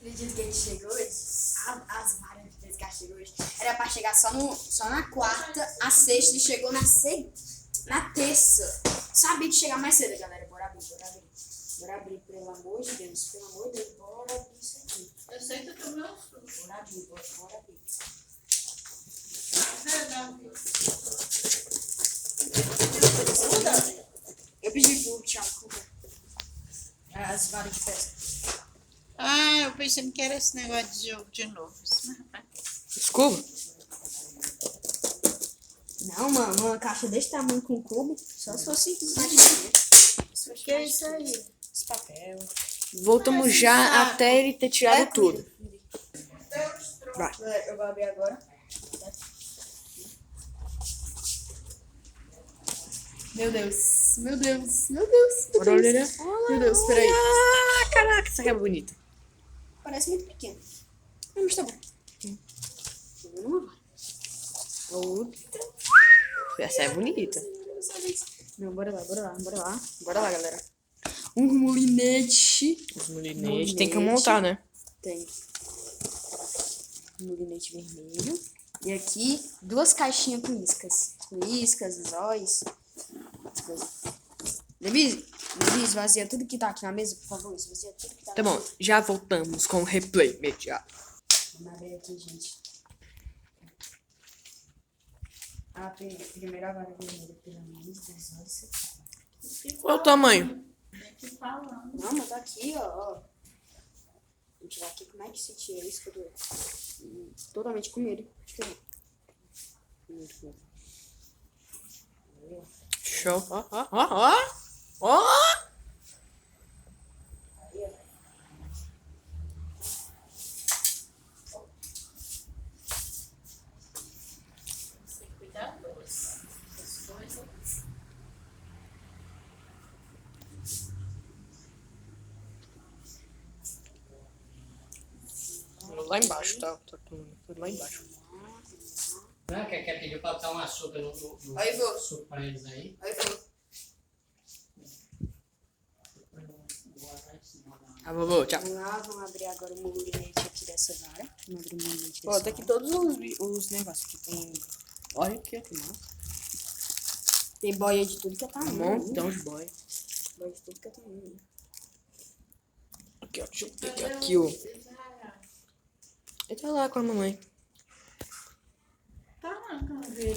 Acredito que ele chegou hoje. As varas de pescar chegou hoje. Era pra chegar só na quarta, a sexta e chegou na terça. Sabia de chegar mais cedo, galera. Bora abrir. Bora abrir, pelo amor de Deus. Pelo amor de Deus, bora abrir isso aqui. Eu sei que eu tomei um susto. Bora abrir. Eu pedi pro Thiago comprar as varas de pesca. Ah, eu pensando que era esse negócio de jogo de novo. Escova? Não, mano, uma caixa desse tamanho com cubo, só se fosse mais Que é isso aí? esse papel. Voltamos já até ele ter tirado tudo. Vai. Eu vou abrir agora. Meu Deus. Bora olhar. Meu Deus, peraí. Ah, caraca, essa aqui é bonita. Parece muito pequeno. Mas tá bom. Outra. Essa é bonita. Não, bora lá, galera. Um molinete. Os molinetes. Tem que montar, né? Tem. Um molinete vermelho. E aqui, 2 caixinhas com iscas. Com iscas, zóis. Levi, esvazia tudo que tá aqui na mesa, por favor. Esvazia tudo que tá Tá na bom, já voltamos com o replay imediato. Vamos abrir aqui, gente. A primeira vara vermelha, pelo amor de Deus, olha isso aqui. Qual é o tamanho? Não, mas tá aqui, ó. Vou tirar aqui, como é que se tira isso? Que eu tô totalmente com medo. Muito bom. Show. Ó. Lá embaixo, tá tudo lá embaixo. Não, quer pedir pra botar um açúcar no Aí, vô. suco pra eles aí? Aí foi. Ah, vovô, tchau. Vamos lá, vamos abrir agora o molinete aqui dessa vara. Vamos abrir o molinete dessa Ó, tá aqui vara. todos os negócios que tem. Olha aqui, ó. Tem boia de tudo que é Um tamanho. montão de boy. Boia de tudo que é tamanho. Aqui, ó. Deixa eu pegar aqui, ó. Ele tá lá com a mamãe. Tá na caveira.